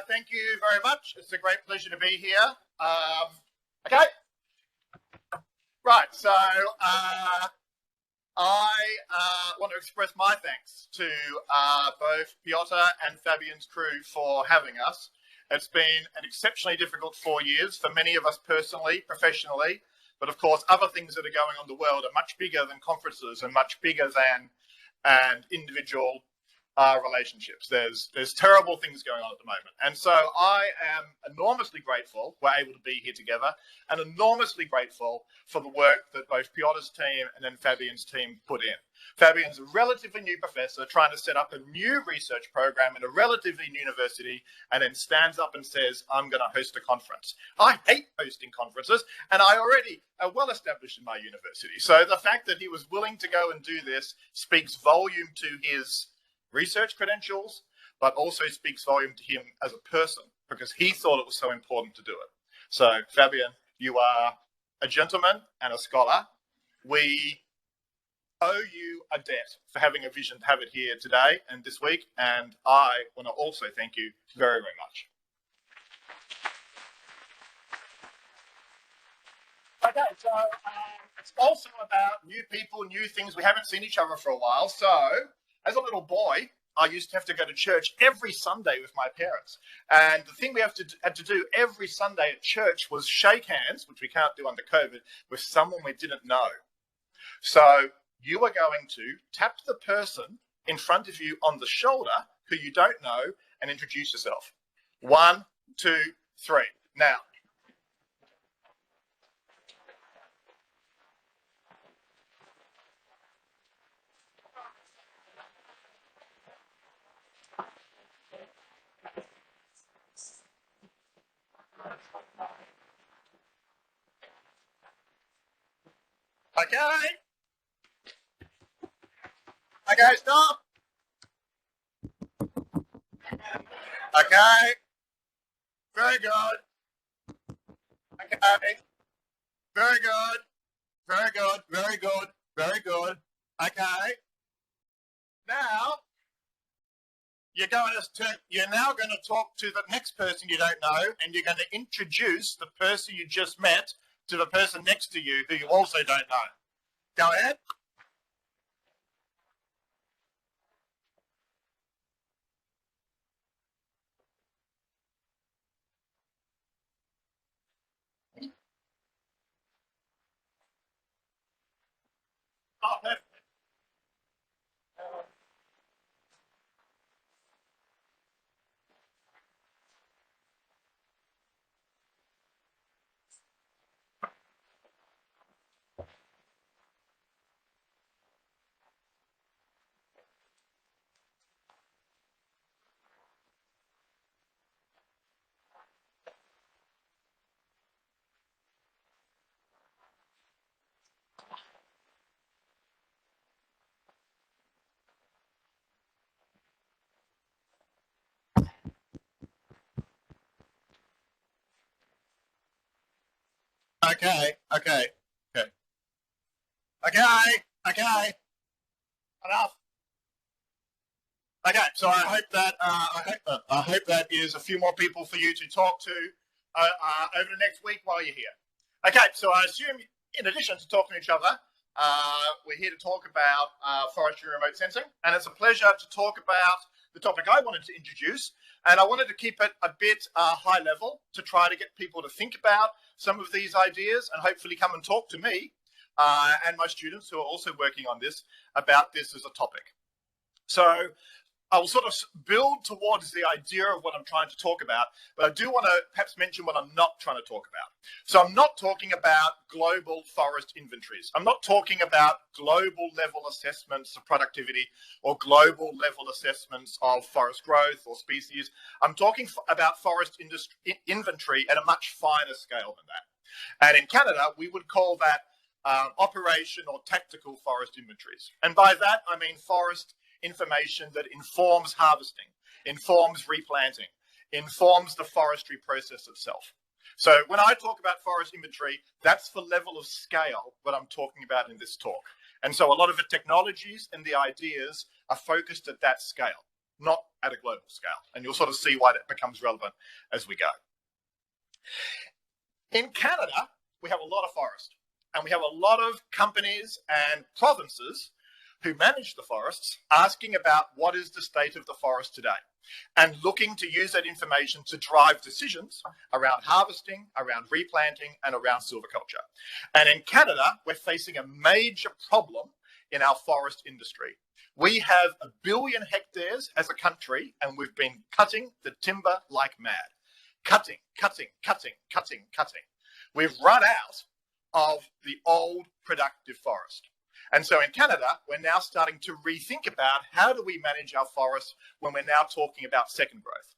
Thank you very much. It's a great pleasure to be here. Okay. Right, so I want to express my thanks to both Piotr and Fabian's crew for having us. It's been an exceptionally difficult 4 years for many of us personally, professionally, but of course other things that are going on in the world are much bigger than conferences and much bigger than individual relationships. There's terrible things going on at the moment. And so I am enormously grateful we're able to be here together, and enormously grateful for the work that both Piotr's team and then Fabian's team put in. Fabian's a relatively new professor trying to set up a new research program in a relatively new university, and then stands up and says, I'm going to host a conference. I hate hosting conferences, and I already are well established in my university. So the fact that he was willing to go and do this speaks volume to his research credentials, but also speaks volume to him as a person, because he thought it was so important to do it. So Fabian, you are a gentleman and a scholar. We owe you a debt for having a vision to have it here today and this week, and I want to also thank you very, very much. Okay, so it's also about new people, new things. We haven't seen each other for a while. So as a little boy, I used to have to go to church every Sunday with my parents. And the thing we had to do every Sunday at church was shake hands, which we can't do under COVID, with someone we didn't know. So you are going to tap the person in front of you on the shoulder who you don't know and introduce yourself. 1, 2, 3. Now, okay. Okay, stop. Okay. Very good. Okay. Very good. Very good. Very good. Very good. Okay. Now, you're now going to talk to the next person you don't know, and you're going to introduce the person you just met to the person next to you who you also don't know. Go ahead. Oh, perfect. Okay, okay, okay. Okay. Enough. Okay, so I hope that is a few more people for you to talk to over the next week while you're here. Okay, so I assume in addition to talking to each other, we're here to talk about forestry remote sensing, and it's a pleasure to talk about the topic I wanted to introduce, and I wanted to keep it a bit high level to try to get people to think about some of these ideas and hopefully come and talk to me and my students who are also working on this about this as a topic. So I will sort of build towards the idea of what I'm trying to talk about, but I do want to perhaps mention what I'm not trying to talk about. So I'm not talking about global forest inventories. I'm not talking about global level assessments of productivity or global level assessments of forest growth or species. I'm talking about forest inventory at a much finer scale than that. And in Canada, we would call that operation or tactical forest inventories. And by that, I mean forest information that informs harvesting, informs replanting, informs the forestry process itself. So when I talk about forest inventory, that's the level of scale that I'm talking about in this talk. And so a lot of the technologies and the ideas are focused at that scale, not at at a global scale. And you'll sort of see why that becomes relevant as we go. In Canada, we have a lot of forest, and we have a lot of companies and provinces who manage the forests asking about what is the state of the forest today, and looking to use that information to drive decisions around harvesting, around replanting, and around silviculture. And in Canada, we're facing a major problem in our forest industry. We have 1 billion hectares as a country, and we've been cutting the timber like mad. Cutting. We've run out of the old productive forest. And so in Canada, we're now starting to rethink about how do we manage our forests when we're now talking about second growth.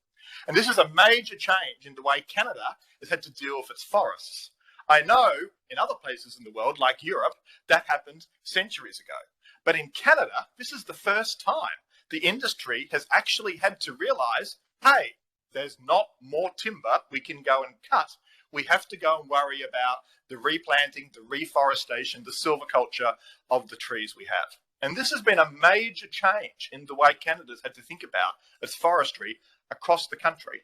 And this is a major change in the way Canada has had to deal with its forests. I know in other places in the world, like Europe, that happened centuries ago. But in Canada, this is the first time the industry has actually had to realize, hey, there's not more timber we can go and cut. We have to go and worry about the replanting, the reforestation, the silviculture of the trees we have. And this has been a major change in the way Canada's had to think about its forestry across the country.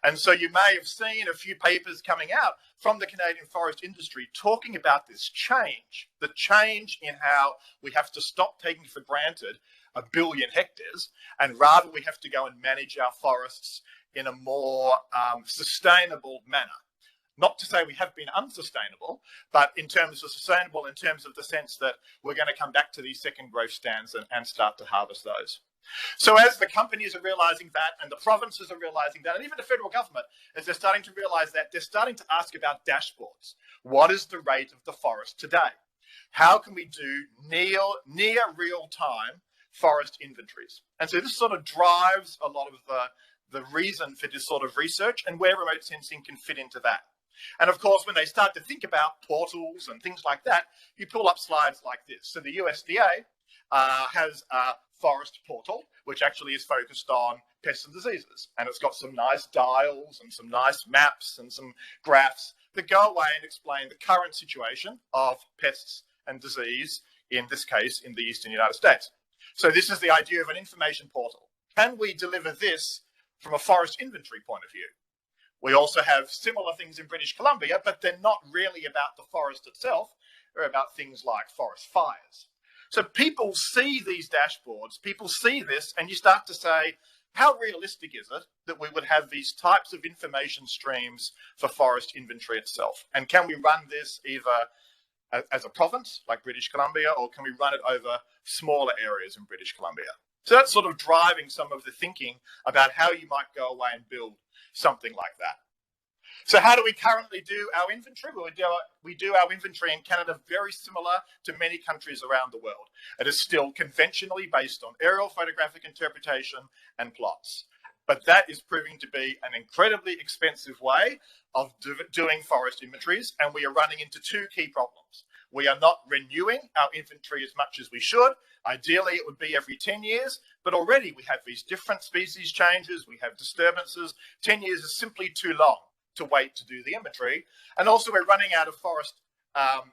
And so you may have seen a few papers coming out from the Canadian forest industry talking about this change, the change in how we have to stop taking for granted 1 billion hectares, and rather we have to go and manage our forests in a more sustainable manner. Not to say we have been unsustainable, but in terms of sustainable, in terms of the sense that we're going to come back to these second growth stands and start to harvest those. So as the companies are realizing that, and the provinces are realizing that, and even the federal government, as they're starting to realize that, they're starting to ask about dashboards. What is the rate of the forest today? How can we do near real-time forest inventories? And so this sort of drives a lot of the reason for this sort of research, and where remote sensing can fit into that. And of course, when they start to think about portals and things like that, you pull up slides like this. So the USDA has a forest portal, which actually is focused on pests and diseases. And it's got some nice dials and some nice maps and some graphs that go away and explain the current situation of pests and disease, in this case, in the eastern United States. So this is the idea of an information portal. Can we deliver this from a forest inventory point of view? We also have similar things in British Columbia, but they're not really about the forest itself. They're about things like forest fires. So people see these dashboards, people see this, and you start to say, how realistic is it that we would have these types of information streams for forest inventory itself? And can we run this either as a province, like British Columbia, or can we run it over smaller areas in British Columbia? So that's sort of driving some of the thinking about how you might go away and build something like that. So how do we currently do our inventory? Well, we do our inventory in Canada very similar to many countries around the world. It is still conventionally based on aerial photographic interpretation and plots. But that is proving to be an incredibly expensive way of doing forest inventories, and we are running into two key problems. We are not renewing our inventory as much as we should. Ideally, it would be every 10 years, but already we have these different species changes, we have disturbances. 10 years is simply too long to wait to do the inventory. And also we're running out of forest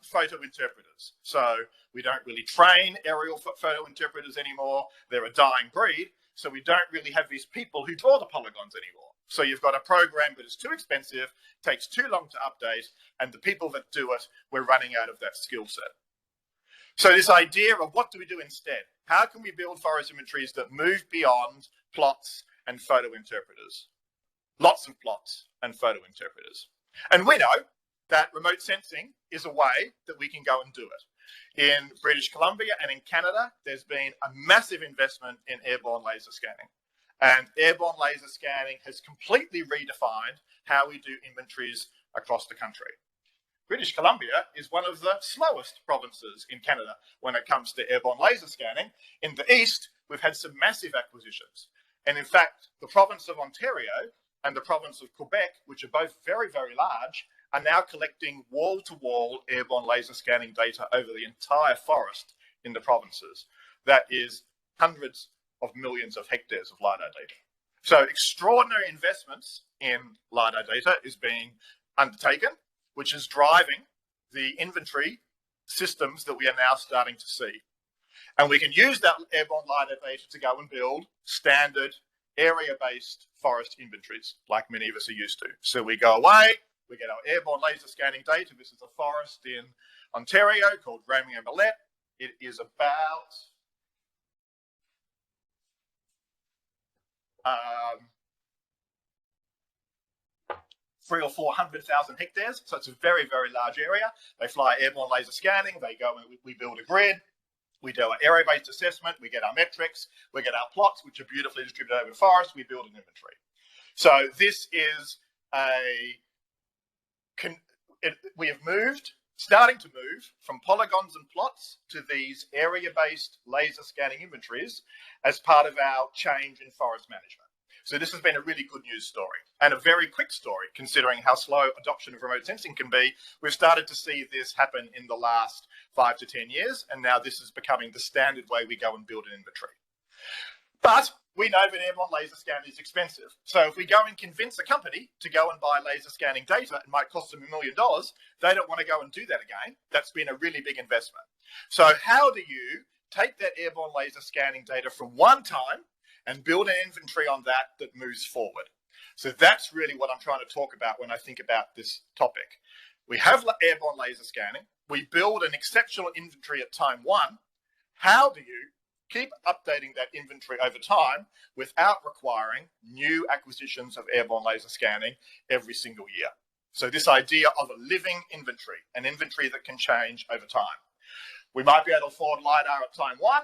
photo interpreters. So we don't really train aerial photo interpreters anymore. They're a dying breed. So we don't really have these people who draw the polygons anymore. So you've got a program that is too expensive, takes too long to update, and the people that do it, we're running out of that skill set. So this idea of what do we do instead? How can we build forest inventories that move beyond plots and photo interpreters? Lots of plots and photo interpreters. And we know that remote sensing is a way that we can go and do it. In British Columbia and in Canada, there's been a massive investment in airborne laser scanning. And airborne laser scanning has completely redefined how we do inventories across the country. British Columbia is one of the slowest provinces in Canada when it comes to airborne laser scanning. In the east, we've had some massive acquisitions. And in fact, the province of Ontario and the province of Quebec, which are both very, very large, are now collecting wall-to-wall airborne laser scanning data over the entire forest in the provinces. That is hundreds of millions of hectares of LiDAR data. So extraordinary investments in LiDAR data is being undertaken, which is driving the inventory systems that we are now starting to see. And we can use that airborne LiDAR data to go and build standard area-based forest inventories, like many of us are used to. So we go away, we get our airborne laser scanning data. This is a forest in Ontario called Romeo Millet. It is about 300,000 or 400,000 hectares. So it's a very, very large area. They fly airborne laser scanning. They go and we build a grid. We do our area-based assessment. We get our metrics. We get our plots, which are beautifully distributed over the forest. We build an inventory. So this is we have starting to move from polygons and plots to these area-based laser scanning inventories as part of our change in forest management. So this has been a really good news story, and a very quick story considering how slow adoption of remote sensing can be. We've started to see this happen in the last 5 to 10 years, and now this is becoming the standard way we go and build an inventory. But we know that airborne laser scanning is expensive. So if we go and convince a company to go and buy laser scanning data, it might cost them $1 million. They don't want to go and do that again. That's been a really big investment. So how do you take that airborne laser scanning data from one time and build an inventory on that moves forward? So that's really what I'm trying to talk about when I think about this topic. We have airborne laser scanning. We build an exceptional inventory at time one. How do you keep updating that inventory over time without requiring new acquisitions of airborne laser scanning every single year? So this idea of a living inventory, an inventory that can change over time. We might be able to afford LiDAR at time one.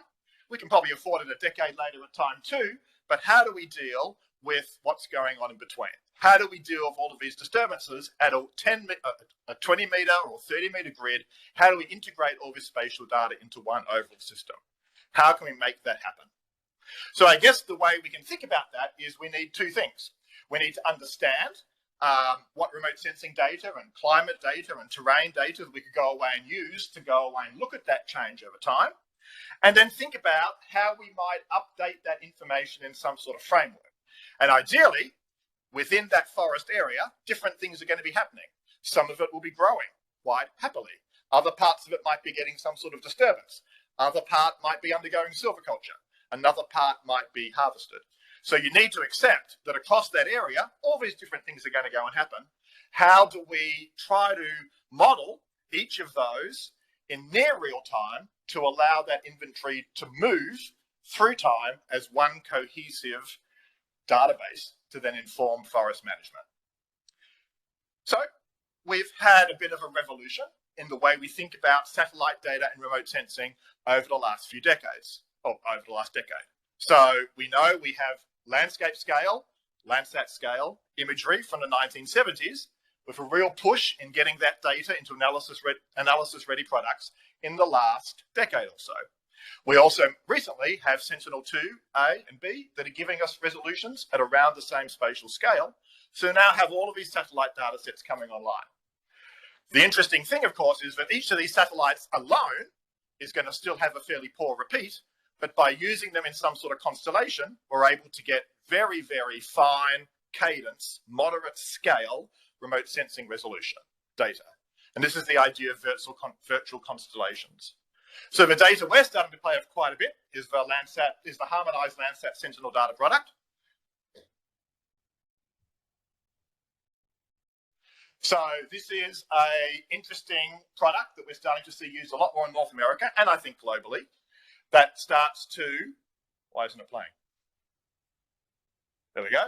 We can probably afford it a decade later at time two, but how do we deal with what's going on in between? How do we deal with all of these disturbances at a 20 meter or 30 meter grid? How do we integrate all this spatial data into one overall system? How can we make that happen? So I guess the way we can think about that is we need two things. We need to understand what remote sensing data and climate data and terrain data that we could go away and use to go away and look at that change over time. And then think about how we might update that information in some sort of framework. And ideally, within that forest area, different things are going to be happening. Some of it will be growing quite happily. Other parts of it might be getting some sort of disturbance. Other part might be undergoing silviculture. Another part might be harvested. So you need to accept that across that area, all these different things are going to go and happen. How do we try to model each of those in near real time to allow that inventory to move through time as one cohesive database to then inform forest management? So we've had a bit of a revolution in the way we think about satellite data and remote sensing over the last few decades, or over the last decade. So we know we have landscape scale, Landsat scale imagery from the 1970s, with a real push in getting that data into analysis-ready products in the last decade or so. We also recently have Sentinel-2A and B that are giving us resolutions at around the same spatial scale. So now have all of these satellite data sets coming online. The interesting thing, of course, is that each of these satellites alone is going to still have a fairly poor repeat, but by using them in some sort of constellation, we're able to get very, very fine cadence, moderate scale remote sensing resolution data. And this is the idea of virtual constellations. So the data we're starting to play with quite a bit is the harmonized Landsat Sentinel data product. So this is an interesting product that we're starting to see used a lot more in North America, and I think globally, that starts to, why isn't it playing? There we go.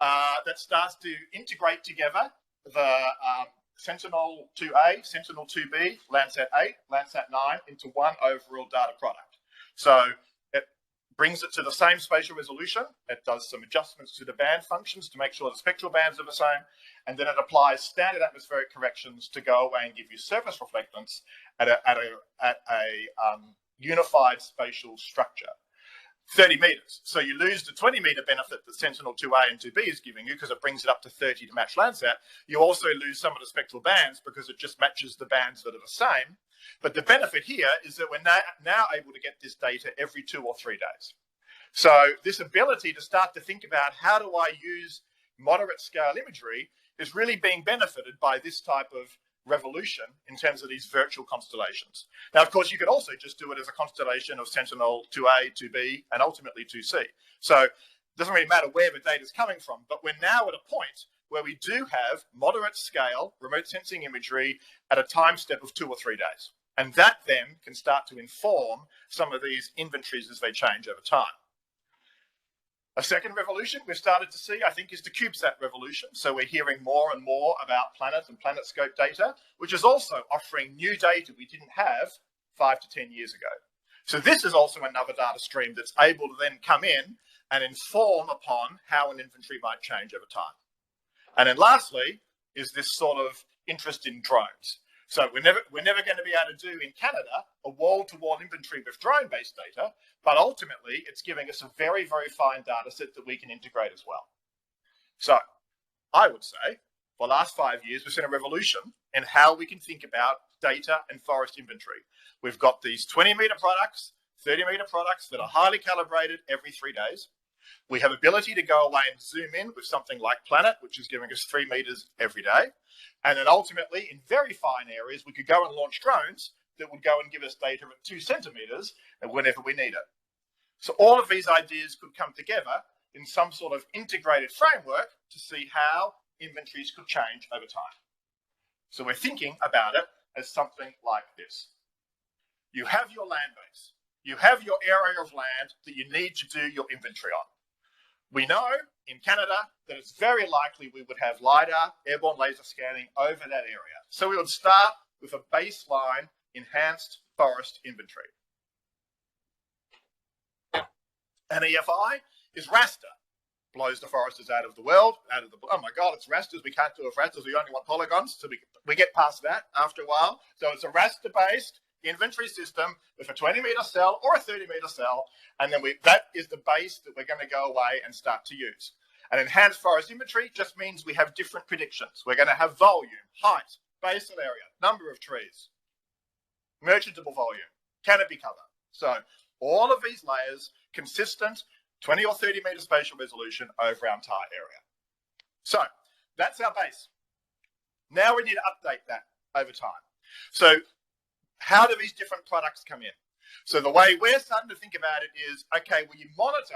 That starts to integrate together the Sentinel-2A, Sentinel-2B, Landsat 8, Landsat 9 into one overall data product. So it brings it to the same spatial resolution. It does some adjustments to the band functions to make sure the spectral bands are the same. And then it applies standard atmospheric corrections to go away and give you surface reflectance at a unified spatial structure. 30 meters. So you lose the 20 meter benefit that Sentinel-2A and 2B is giving you because it brings it up to 30 to match Landsat. You also lose some of the spectral bands because it just matches the bands that are the same. But the benefit here is that we're now able to get this data every 2 or 3 days. So this ability to start to think about how do I use moderate scale imagery is really being benefited by this type of revolution in terms of these virtual constellations. Now, of course, you could also just do it as a constellation of Sentinel-2A, 2B, and ultimately 2C. So doesn't really matter where the data is coming from, but we're now at a point where we do have moderate scale remote sensing imagery at a time step of 2 or 3 days. And that then can start to inform some of these inventories as they change over time. A second revolution we've started to see, I think, is the CubeSat revolution. So we're hearing more and more about planet and PlanetScope data, which is also offering new data we didn't have 5 to 10 years ago. So this is also another data stream that's able to then come in and inform upon how an inventory might change over time. And then lastly is this sort of interest in drones. So we're never going to be able to do in Canada a wall-to-wall inventory with drone-based data, but ultimately it's giving us a very, very fine data set that we can integrate as well. So I would say for the last 5 years, we've seen a revolution in how we can think about data and forest inventory. We've got these 20-meter products, 30-meter products that are highly calibrated every 3 days. We have ability to go away and zoom in with something like Planet, which is giving us 3 meters every day. And then ultimately, in very fine areas, we could go and launch drones that would go and give us data at 2 centimeters whenever we need it. So all of these ideas could come together in some sort of integrated framework to see how inventories could change over time. So we're thinking about it as something like this. You have your land base. You have your area of land that you need to do your inventory on. We know in Canada that it's very likely we would have LiDAR, airborne laser scanning over that area. So we would start with a baseline enhanced forest inventory. An EFI is raster. Blows the foresters out of the world, oh my God, it's rasters. We can't do it with rasters. We only want polygons. So we get past that after a while. So it's a raster-based inventory system with a 20-meter cell or a 30-meter cell, and then that is the base that we're going to go away and start to use. An enhanced forest inventory just means we have different predictions. We're going to have volume, height, basal area, number of trees, merchantable volume, canopy cover. So all of these layers, consistent 20 or 30-meter spatial resolution over our entire area. So that's our base. Now we need to update that over time. So how do these different products come in? So the way we're starting to think about it is, okay, well, you monitor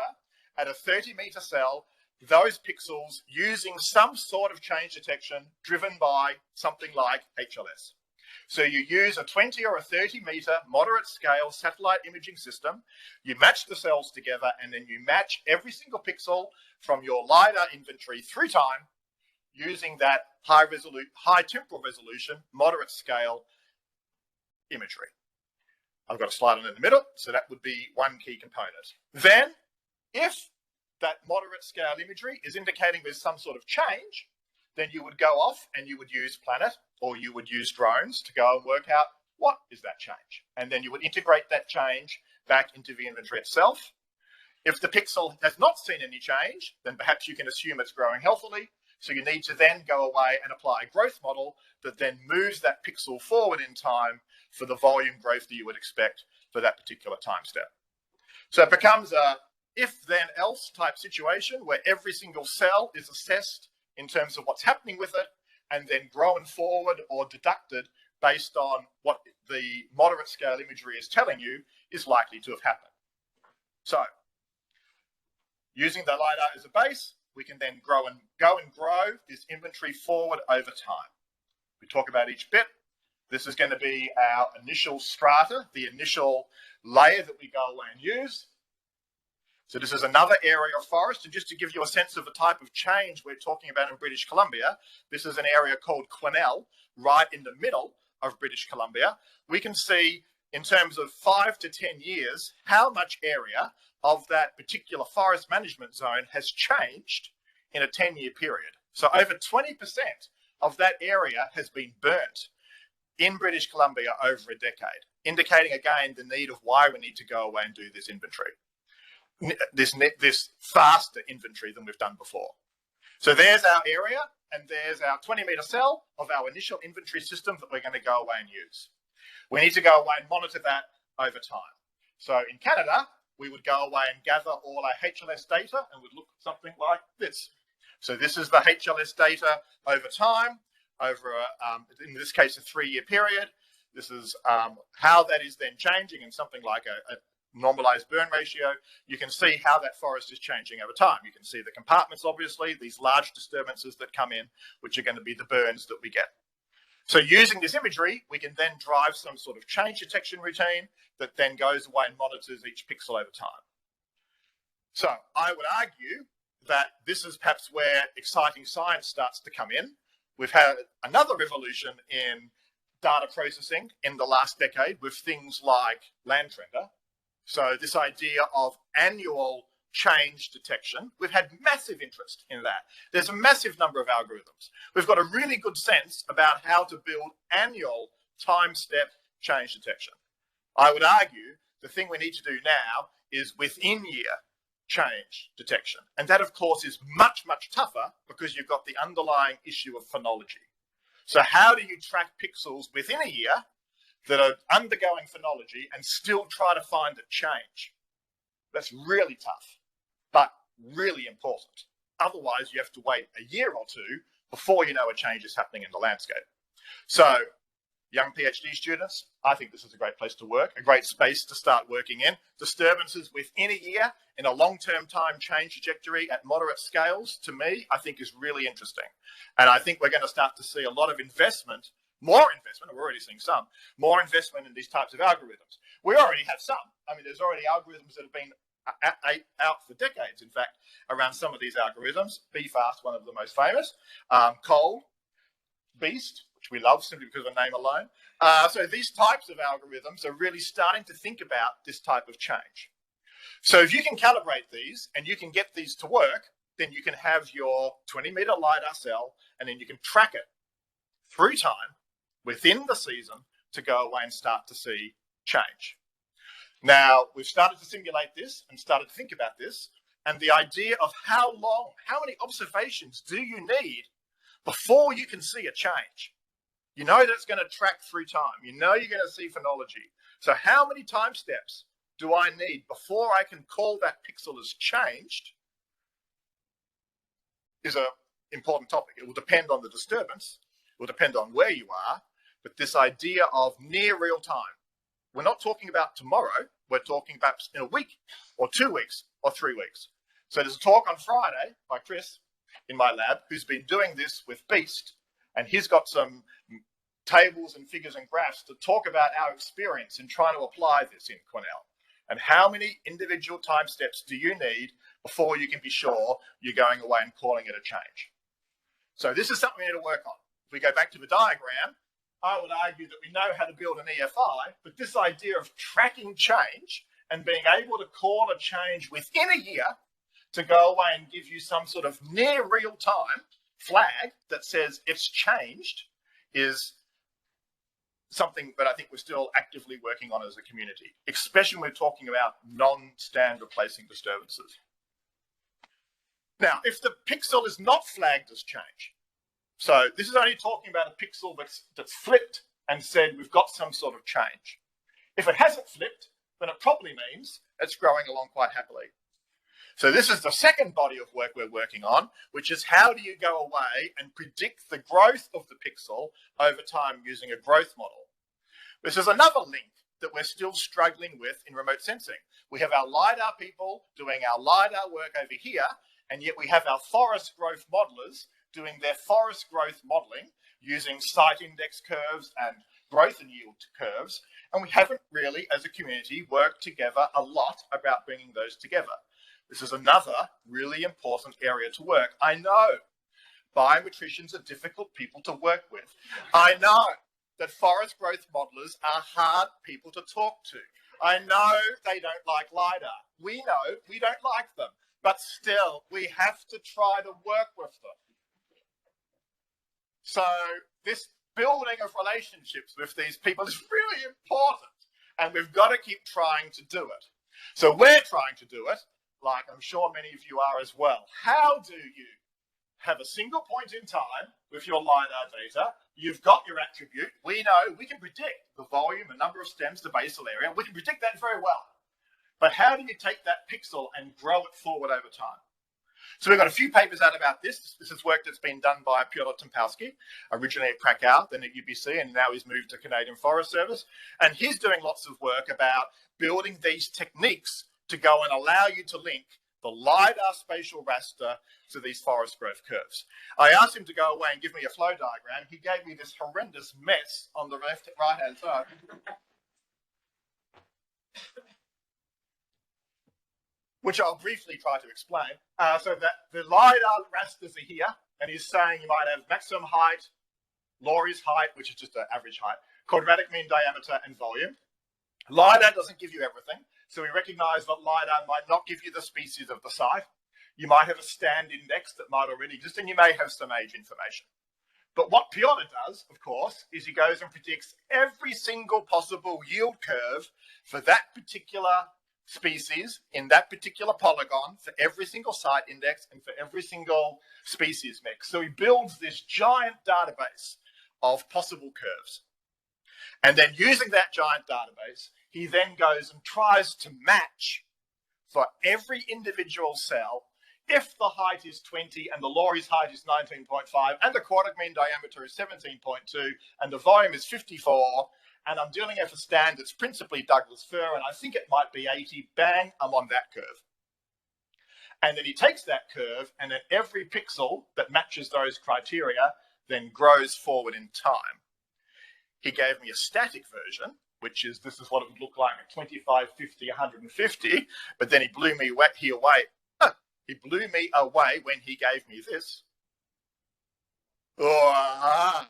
at a 30-meter cell those pixels using some sort of change detection driven by something like HLS. So you use a 20 or a 30-meter moderate scale satellite imaging system, you match the cells together, and then you match every single pixel from your LiDAR inventory through time using that high temporal resolution, moderate scale imagery. I've got a slide on in the middle, so that would be one key component. Then, if that moderate scale imagery is indicating there's some sort of change, then you would go off and you would use Planet or you would use drones to go and work out what is that change. And then you would integrate that change back into the inventory itself. If the pixel has not seen any change, then perhaps you can assume it's growing healthily. So you need to then go away and apply a growth model that then moves that pixel forward in time for the volume growth that you would expect for that particular time step. So it becomes a if-then-else type situation where every single cell is assessed in terms of what's happening with it and then grown forward or deducted based on what the moderate scale imagery is telling you is likely to have happened. So using the LiDAR as a base, we can then go and grow this inventory forward over time. We talk about each bit. This is going to be our initial strata, the initial layer that we go away and use. So this is another area of forest, and just to give you a sense of the type of change we're talking about in British Columbia, this is an area called Quesnel, right in the middle of British Columbia. We can see in terms of 5 to 10 years how much area of that particular forest management zone has changed in a 10-year period. So over 20% of that area has been burnt in British Columbia over a decade, indicating again the need of why we need to go away and do this inventory, this faster inventory than we've done before. So there's our area, and there's our 20-meter cell of our initial inventory system that we're going to go away and use. We need to go away and monitor that over time. So in Canada, we would go away and gather all our HLS data and would look something like this. So this is the HLS data over time, over, in this case, a 3-year period. This is how that is then changing in something like a normalized burn ratio, you can see how that forest is changing over time. You can see the compartments, obviously, these large disturbances that come in, which are going to be the burns that we get. So using this imagery, we can then drive some sort of change detection routine that then goes away and monitors each pixel over time. So I would argue that this is perhaps where exciting science starts to come in. We've had another revolution in data processing in the last decade with things like Landtrender. So this idea of annual change detection, we've had massive interest in that. There's a massive number of algorithms. We've got a really good sense about how to build annual time step change detection. I would argue the thing we need to do now is within year change detection. And that, of course, is much, much tougher because you've got the underlying issue of phenology. So how do you track pixels within a year that are undergoing phenology and still try to find a change? That's really tough, but really important. Otherwise, you have to wait a year or two before you know a change is happening in the landscape. So young PhD students, I think this is a great place to work, a great space to start working in. Disturbances within a year in a long-term time change trajectory at moderate scales, to me, I think is really interesting. And I think we're going to start to see a lot of investment, more investment, we're already seeing some, more investment in these types of algorithms. We already have some. I mean, there's already algorithms that have been out for decades, in fact, around some of these algorithms. BFAST, one of the most famous, Cold, Beast, which we love simply because of the name alone. So these types of algorithms are really starting to think about this type of change. So if you can calibrate these and you can get these to work, then you can have your 20-meter LiDAR cell, and then you can track it through time within the season to go away and start to see change. Now, we've started to simulate this and started to think about this, and the idea of how long, how many observations do you need before you can see a change? You know that it's going to track through time. You know you're going to see phenology. So how many time steps do I need before I can call that pixel as changed is an important topic. It will depend on the disturbance. It will depend on where you are. But this idea of near real time, we're not talking about tomorrow. We're talking about in a week or 2 weeks or 3 weeks. So there's a talk on Friday by Chris in my lab who's been doing this with Beast, and he's got some tables and figures and graphs to talk about our experience in trying to apply this in Cornell. And how many individual time steps do you need before you can be sure you're going away and calling it a change? So this is something we need to work on. If we go back to the diagram, I would argue that we know how to build an EFI, but this idea of tracking change and being able to call a change within a year to go away and give you some sort of near real-time flag that says it's changed is something that I think we're still actively working on as a community, especially when we're talking about non-stand replacing disturbances. Now, if the pixel is not flagged as change, so this is only talking about a pixel that's flipped and said we've got some sort of change. If it hasn't flipped, then it probably means it's growing along quite happily. So this is the second body of work we're working on, which is how do you go away and predict the growth of the pixel over time using a growth model. This is another link that we're still struggling with in remote sensing. We have our LiDAR people doing our LiDAR work over here, and yet we have our forest growth modelers doing their forest growth modeling using site index curves and growth and yield curves, and we haven't really, as a community, worked together a lot about bringing those together. This is another really important area to work. I know biometricians are difficult people to work with. I know that forest growth modelers are hard people to talk to. I know they don't like LiDAR. We know we don't like them, but still we have to try to work with them. So this building of relationships with these people is really important, and we've got to keep trying to do it. So we're trying to do it, like I'm sure many of you are as well. How do you have a single point in time with your LiDAR data? You've got your attribute. We know we can predict the volume, the number of stems, the basal area. We can predict that very well. But how do you take that pixel and grow it forward over time? So we've got a few papers out about this. This is work that's been done by Piotr Tempowski, originally at Krakow, then at UBC, and now he's moved to Canadian Forest Service. And he's doing lots of work about building these techniques to go and allow you to link the LiDAR spatial raster to these forest growth curves. I asked him to go away and give me a flow diagram. He gave me this horrendous mess on the right-hand side. Which I'll briefly try to explain. So that the LiDAR rasters are here, and he's saying you might have maximum height, Laurie's height, which is just an average height, quadratic mean diameter, and volume. LiDAR doesn't give you everything. So we recognize that LiDAR might not give you the species of the site. You might have a stand index that might already exist, and you may have some age information. But what Piotr does, of course, is he goes and predicts every single possible yield curve for that particular species in that particular polygon, for every single site index and for every single species mix. So he builds this giant database of possible curves. And then using that giant database, he then goes and tries to match for every individual cell, if the height is 20 and the Laurie's height is 19.5 and the quadratic mean diameter is 17.2 and the volume is 54, and I'm dealing with a stand that's principally Douglas fir, and I think it might be 80, bang, I'm on that curve. And then he takes that curve, and then every pixel that matches those criteria then grows forward in time. He gave me a static version, which is, this is what it would look like at 25, 50, 150, but then he blew me away. He blew me away when he gave me this. Oh,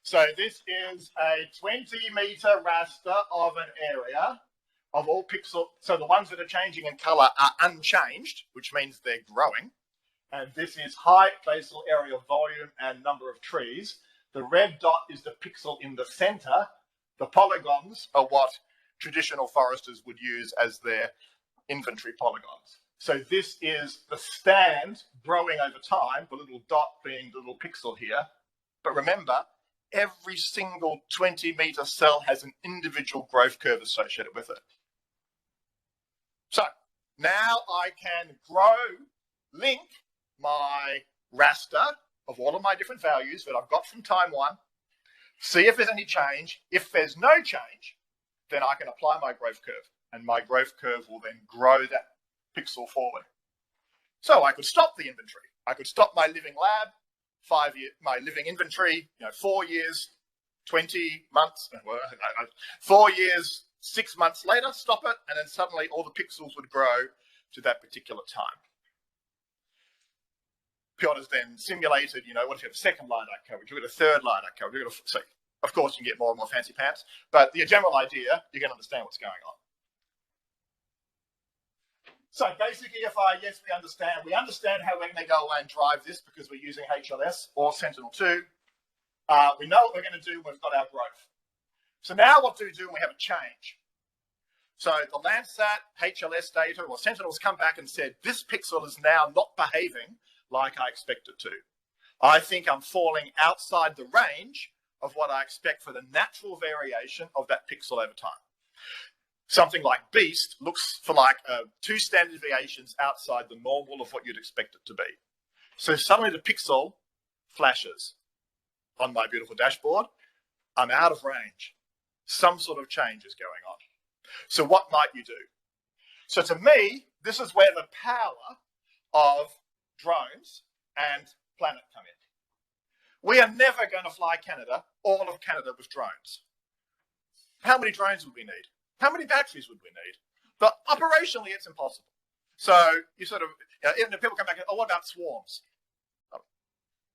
so this is a 20-meter raster of an area of all pixels. So the ones that are changing in color are unchanged, which means they're growing. And this is height, basal area, volume, and number of trees. The red dot is the pixel in the center. The polygons are what traditional foresters would use as their inventory polygons. So this is the stand growing over time, the little dot being the little pixel here. But remember, every single 20-meter cell has an individual growth curve associated with it. So now I can link my raster of all of my different values that I've got from time one, see if there's any change. If there's no change, then I can apply my growth curve, and my growth curve will then grow that pixel forward. So I could stop the inventory. I could stop my living lab, my living inventory, 4 years, 20 months, 4 years, 6 months later, stop it, and then suddenly all the pixels would grow to that particular time. Piotr's then simulated, what if you have a second LiDAR coverage, you've got a third LiDAR coverage, you've got a, so of course you can get more and more fancy pants, but the general idea, you can understand what's going on. So basically, we understand how we're going to go away and drive this because we're using HLS or Sentinel-2. We know what we're going to do when we've got our growth. So now what do we do when we have a change? So the Landsat, HLS data, or Sentinels come back and said, this pixel is now not behaving like I expect it to. I think I'm falling outside the range of what I expect for the natural variation of that pixel over time. Something like Beast looks for like 2 standard deviations outside the normal of what you'd expect it to be. So suddenly the pixel flashes on my beautiful dashboard. I'm out of range. Some sort of change is going on. So what might you do? So to me, this is where the power of drones and Planet come in. We are never going to fly all of Canada with drones. How many drones would we need? How many batteries would we need? But operationally, it's impossible. So you sort of, even if people come back and, what about swarms?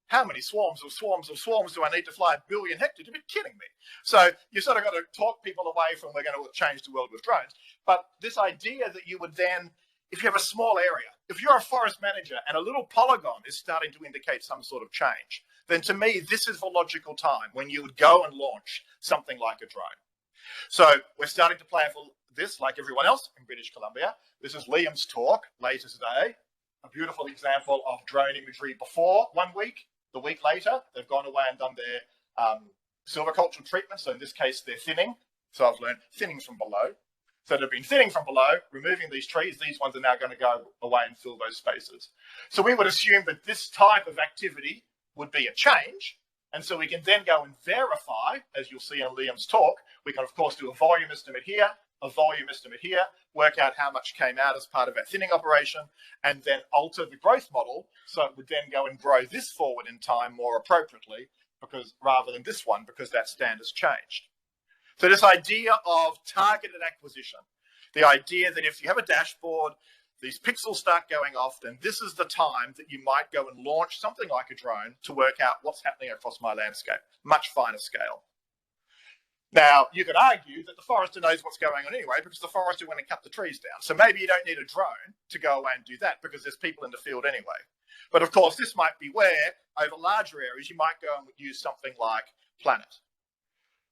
How many swarms of swarms of swarms do I need to fly 1 billion hectares? You'd be kidding me. So you sort of got to talk people away from we're going to change the world with drones. But this idea that you would then, if you have a small area, if you're a forest manager and a little polygon is starting to indicate some sort of change, then to me, this is the logical time when you would go and launch something like a drone. So we're starting to plan for this, like everyone else in British Columbia. This is Liam's talk later today. A beautiful example of drone imagery before 1 week. The week later, they've gone away and done their silvicultural treatment. So in this case, they're thinning. So I've learned thinning from below. So they've been thinning from below, removing these trees. These ones are now going to go away and fill those spaces. So we would assume that this type of activity would be a change. And so we can then go and verify, as you'll see in Liam's talk, we can of course do a volume estimate here, a volume estimate here, work out how much came out as part of our thinning operation, and then alter the growth model so it would then go and grow this forward in time more appropriately, because rather than this one, because that stand has changed. So this idea of targeted acquisition, the idea that if you have a dashboard, these pixels start going off, then this is the time that you might go and launch something like a drone to work out what's happening across my landscape, much finer scale. Now, you could argue that the forester knows what's going on anyway, because the forester went and cut the trees down. So maybe you don't need a drone to go away and do that, because there's people in the field anyway. But of course, this might be where, over larger areas, you might go and use something like Planet.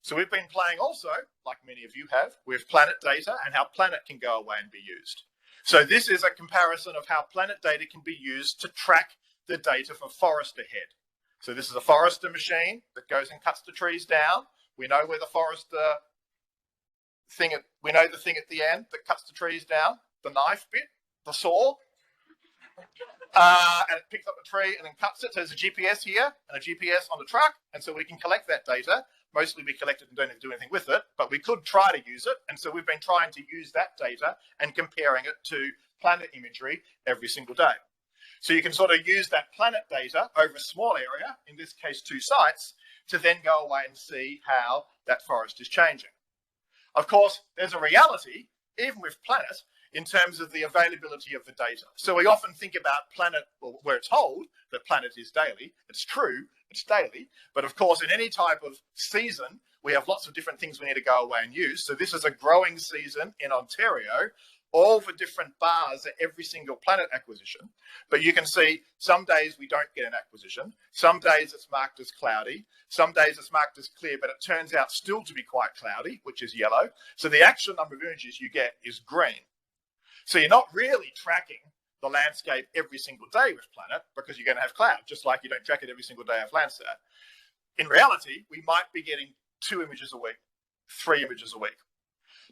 So we've been playing also, like many of you have, with Planet data and how Planet can go away and be used. So this is a comparison of how Planet data can be used to track the data for forester head. So this is a forester machine that goes and cuts the trees down. We know where the forester thing, we know the thing at the end that cuts the trees down, the knife bit, the saw. And it picks up the tree and then cuts it. So there's a GPS here and a GPS on the truck. And so we can collect that data. Mostly we collect it and don't have to do anything with it, but we could try to use it. And so we've been trying to use that data and comparing it to Planet imagery every single day. So you can sort of use that Planet data over a small area, in this case 2 sites, to then go away and see how that forest is changing. Of course, there's a reality, even with Planet, in terms of the availability of the data. So we often think about Planet, well, we're told that Planet is daily. It's true, it's daily. But of course, in any type of season, we have lots of different things we need to go away and use. So this is a growing season in Ontario. All the different bars are every single Planet acquisition. But you can see some days we don't get an acquisition. Some days it's marked as cloudy. Some days it's marked as clear, but it turns out still to be quite cloudy, which is yellow. So the actual number of images you get is green. So you're not really tracking the landscape every single day with Planet, because you're going to have cloud, just like you don't track it every single day of Landsat. In reality, we might be getting 2 images a week, 3 images a week.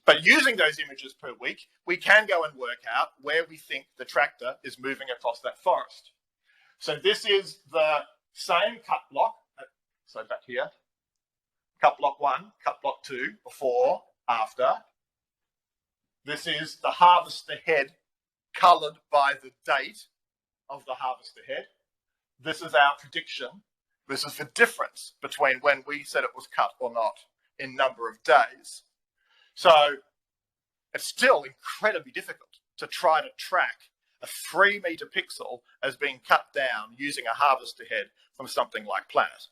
But using those images per week, we can go and work out where we think the tractor is moving across that forest. So this is the same cut block. So back here, cut block 1, cut block 2, before, after. This is the harvester head coloured by the date of the harvester head. This is our prediction. This is the difference between when we said it was cut or not in number of days. So it's still incredibly difficult to try to track a 3-meter pixel as being cut down using a harvester head from something like Planet.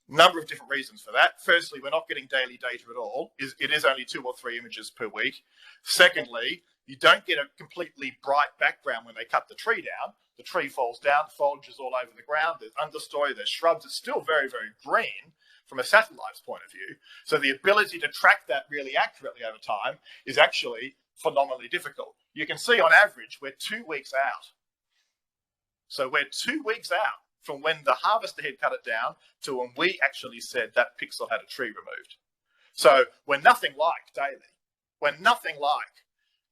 Number of different reasons for that. Firstly, we're not getting daily data at all. It is only 2 or 3 images per week. Secondly, you don't get a completely bright background when they cut the tree down. The tree falls down, foliage is all over the ground, there's understory, there's shrubs. It's still very, very green from a satellite's point of view. So the ability to track that really accurately over time is actually phenomenally difficult. You can see on average, we're 2 weeks out. So we're 2 weeks out from when the harvester head cut it down to when we actually said that pixel had a tree removed. So we're nothing like daily. We're nothing like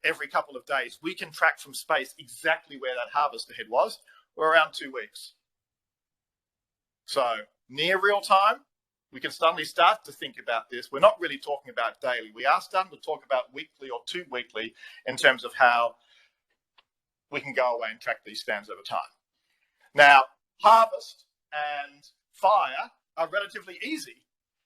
every couple of days. We can track from space exactly where that harvester head was. We're around 2 weeks. So near real time, we can suddenly start to think about this. We're not really talking about daily. We are starting to talk about weekly or 2 weekly in terms of how we can go away and track these stands over time. Now, harvest and fire are relatively easy.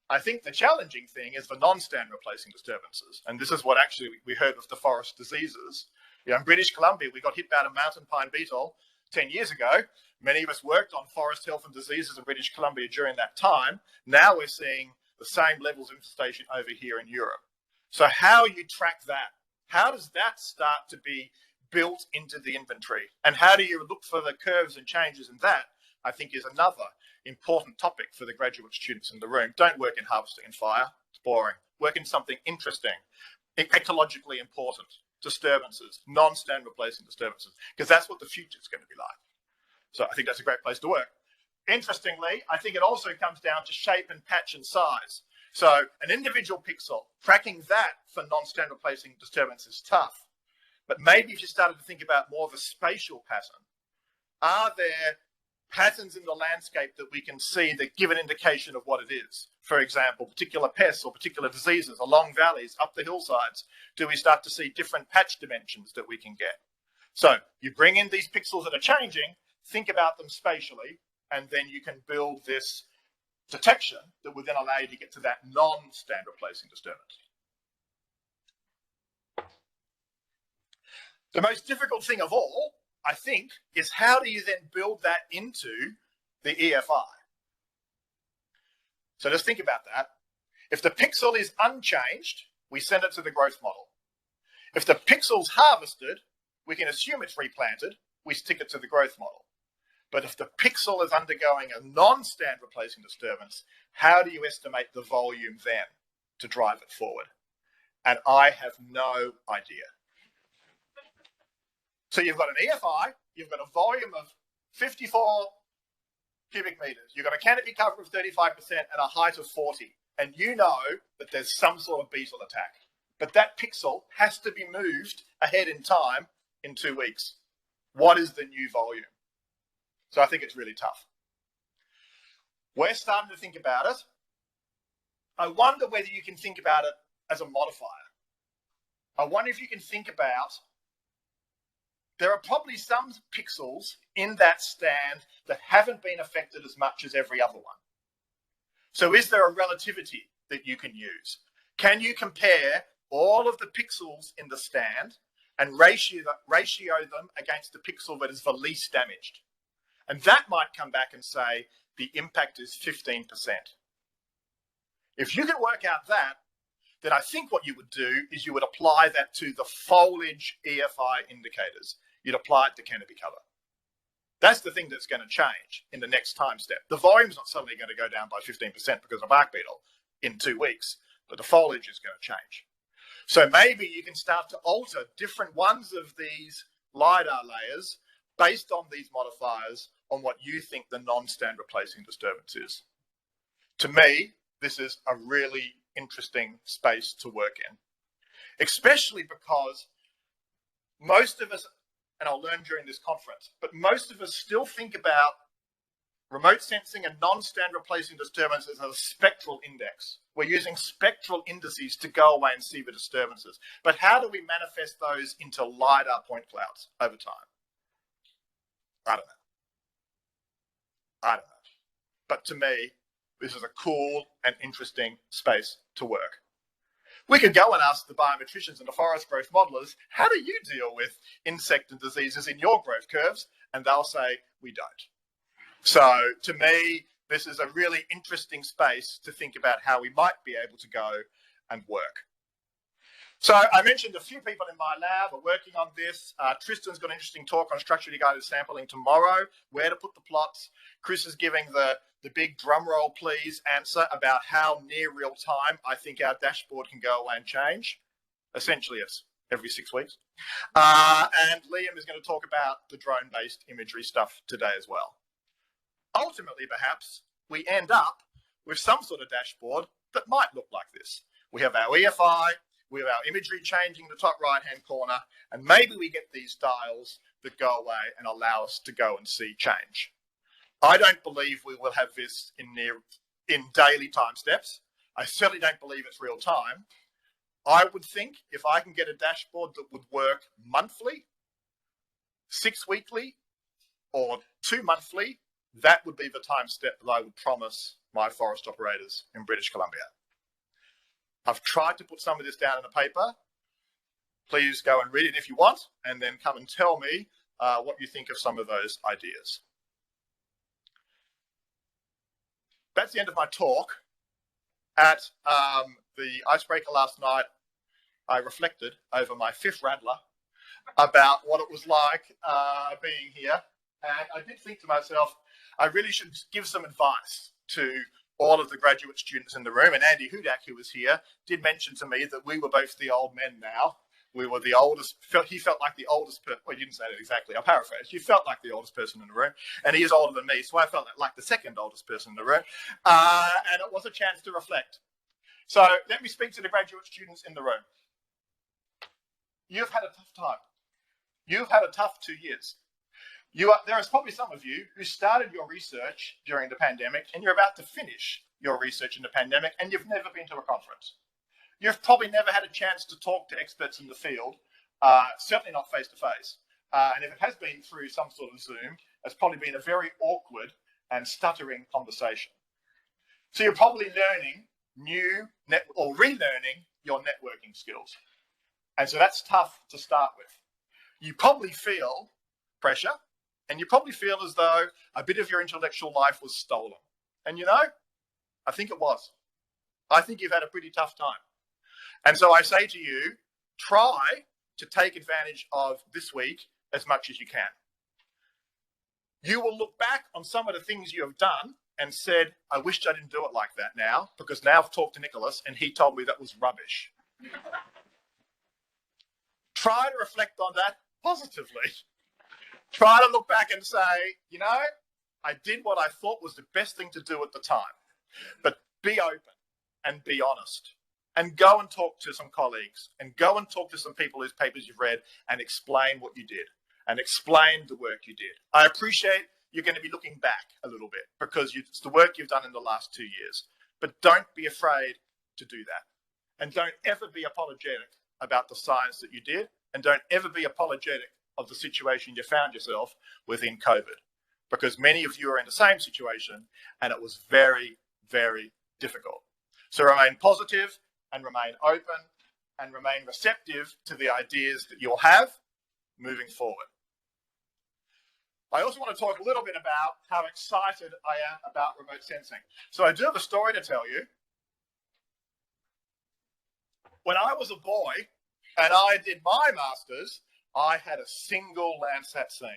I think the challenging thing is the non-stand replacing disturbances. And this is what actually we heard with the forest diseases. You know, in British Columbia, we got hit by a mountain pine beetle 10 years ago. Many of us worked on forest health and diseases in British Columbia during that time. Now we're seeing the same levels of infestation over here in Europe. So how you track that? How does that start to be built into the inventory? And how do you look for the curves and changes in that? I think is another important topic for the graduate students in the room. Don't work in harvesting and fire. It's boring. Work in something interesting, ecologically important, disturbances, non-stand replacing disturbances, because that's what the future is going to be like. So I think that's a great place to work. Interestingly, I think it also comes down to shape and patch and size. So an individual pixel, tracking that for non-standard replacing disturbance is tough. But maybe if you started to think about more of a spatial pattern, are there patterns in the landscape that we can see that give an indication of what it is? For example, particular pests or particular diseases along valleys, up the hillsides. Do we start to see different patch dimensions that we can get? So you bring in these pixels that are changing, think about them spatially, and then you can build this detection that will then allow you to get to that non-standard replacing disturbance. The most difficult thing of all, I think, is how do you then build that into the EFI? So let's think about that. If the pixel is unchanged, we send it to the growth model. If the pixel's harvested, we can assume it's replanted, we stick it to the growth model. But if the pixel is undergoing a non-standard replacing disturbance, how do you estimate the volume then to drive it forward? And I have no idea. So you've got an EFI, you've got a volume of 54 cubic meters, you've got a canopy cover of 35% and a height of 40, and you know that there's some sort of beetle attack. But that pixel has to be moved ahead in time in 2 weeks. What is the new volume? So I think it's really tough. We're starting to think about it. I wonder whether you can think about it as a modifier. I wonder if you can think about, there are probably some pixels in that stand that haven't been affected as much as every other one. So is there a relativity that you can use? Can you compare all of the pixels in the stand and ratio them against the pixel that is the least damaged? And that might come back and say the impact is 15%. If you can work out that, then I think what you would do is you would apply that to the foliage EFI indicators. You'd apply it to canopy cover. That's the thing that's going to change in the next time step. The volume's not suddenly going to go down by 15% because of bark beetle in 2 weeks, but the foliage is going to change. So maybe you can start to alter different ones of these LiDAR layers based on these modifiers on what you think the non-standard replacing disturbance is. To me, this is a really interesting space to work in, especially because most of us, and I'll learn during this conference, but most of us still think about remote sensing and non-standard replacing disturbance as a spectral index. We're using spectral indices to go away and see the disturbances. But how do we manifest those into LiDAR point clouds over time? I don't know. But to me, this is a cool and interesting space to work. We could go and ask the biometricians and the forest growth modelers, how do you deal with insect and diseases in your growth curves? And they'll say, we don't. So to me, this is a really interesting space to think about how we might be able to go and work. So I mentioned a few people in my lab are working on this. Tristan's got an interesting talk on structurally guided sampling tomorrow, where to put the plots. Chris is giving the big drum roll please answer about how near real time I think our dashboard can go away and change. Essentially, it's every 6 weeks. And Liam is going to talk about the drone-based imagery stuff today as well. Ultimately, perhaps, we end up with some sort of dashboard that might look like this. We have our EFI, we have our imagery changing the top right-hand corner, and maybe we get these dials that go away and allow us to go and see change. I don't believe we will have this in daily time steps. I certainly don't believe it's real time. I would think if I can get a dashboard that would work monthly, 6 weekly, or 2 monthly, that would be the time step that I would promise my forest operators in British Columbia. I've tried to put some of this down in a paper. Please go and read it if you want, and then come and tell me what you think of some of those ideas. That's the end of my talk. At the icebreaker last night, I reflected over my 5th Rattler about what it was like being here. And I did think to myself, I really should give some advice to all of the graduate students in the room. And Andy Hudak, who was here, did mention to me that we were both the old men now. We were the oldest, he felt like the oldest person, well, he didn't say that exactly, I'll paraphrase. You felt like the oldest person in the room, and he is older than me, so I felt like the second oldest person in the room. And it was a chance to reflect. So let me speak to the graduate students in the room. You've had a tough time. You've had a tough 2 years. There is probably some of you who started your research during the pandemic and you're about to finish your research in the pandemic and you've never been to a conference. You've probably never had a chance to talk to experts in the field, certainly not face-to-face. And if it has been through some sort of Zoom, it's probably been a very awkward and stuttering conversation. So you're probably learning or relearning your networking skills. And so that's tough to start with. You probably feel pressure, and you probably feel as though a bit of your intellectual life was stolen. And you know, I think it was. I think you've had a pretty tough time. And so I say to you, try to take advantage of this week as much as you can. You will look back on some of the things you have done and said, I wished I didn't do it like that now, because now I've talked to Nicholas and he told me that was rubbish. Try to reflect on that positively. Try to look back and say, you know, I did what I thought was the best thing to do at the time. But be open and be honest. And go and talk to some colleagues and go and talk to some people whose papers you've read and explain what you did and explain the work you did. I appreciate you're going to be looking back a little bit because it's the work you've done in the last 2 years. But don't be afraid to do that. And don't ever be apologetic about the science that you did. And don't ever be apologetic of the situation you found yourself within COVID. Because many of you are in the same situation and it was very, very difficult. So remain positive and remain open and remain receptive to the ideas that you'll have moving forward. I also want to talk a little bit about how excited I am about remote sensing. So I do have a story to tell you. When I was a boy and I did my master's, I had a single Landsat scene.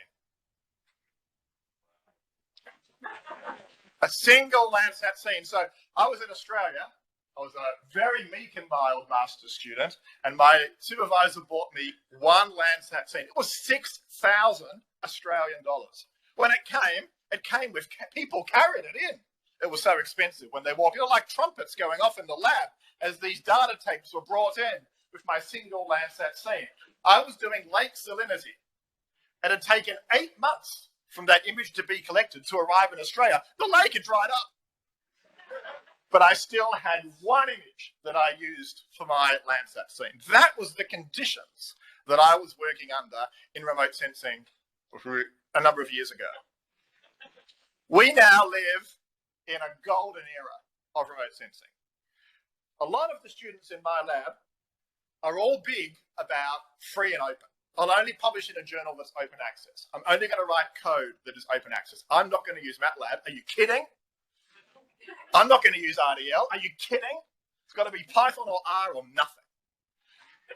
A single Landsat scene. So I was in Australia. I was a very meek and mild master's student, and my supervisor bought me one Landsat scene. It was 6,000 Australian dollars. When it came with people carried it in. It was so expensive when they walked in, like trumpets going off in the lab as these data tapes were brought in with my single Landsat scene. I was doing lake salinity. It had taken 8 months from that image to be collected to arrive in Australia. The lake had dried up. But I still had one image that I used for my Landsat scene. That was the conditions that I was working under in remote sensing a number of years ago. We now live in a golden era of remote sensing. A lot of the students in my lab are all big about free and open. I'll only publish in a journal that's open access. I'm only going to write code that is open access. I'm not going to use MATLAB. Are you kidding? I'm not going to use RDL. Are you kidding? It's got to be Python or R or nothing.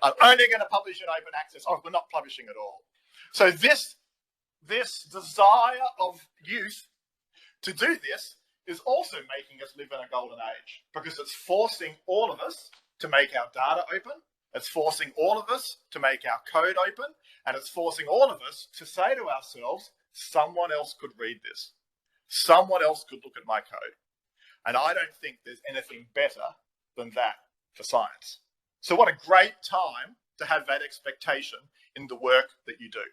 I'm only going to publish in open access. Oh, we're not publishing at all. So this desire of youth to do this is also making us live in a golden age because it's forcing all of us to make our data open. It's forcing all of us to make our code open. And it's forcing all of us to say to ourselves, someone else could read this. Someone else could look at my code. And I don't think there's anything better than that for science. So what a great time to have that expectation in the work that you do.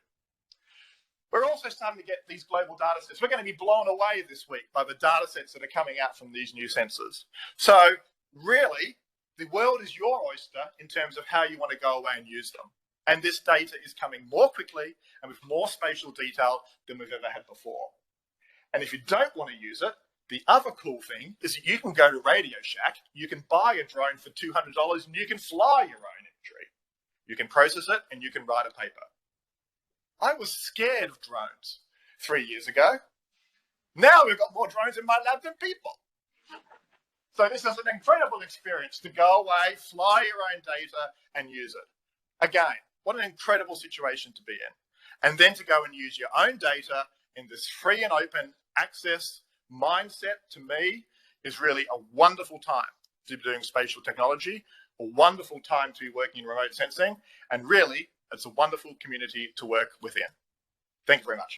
We're also starting to get these global data sets. We're going to be blown away this week by the data sets that are coming out from these new sensors. So really, the world is your oyster in terms of how you want to go away and use them. And this data is coming more quickly and with more spatial detail than we've ever had before. And if you don't want to use it, the other cool thing is that you can go to Radio Shack, you can buy a drone for $200 and you can fly your own imagery. You can process it and you can write a paper. I was scared of drones 3 years ago. Now we've got more drones in my lab than people. So this is an incredible experience to go away, fly your own data and use it. Again, what an incredible situation to be in. And then to go and use your own data in this free and open access mindset, to me, is really a wonderful time to be doing spatial technology, a wonderful time to be working in remote sensing, and really, it's a wonderful community to work within. Thank you very much.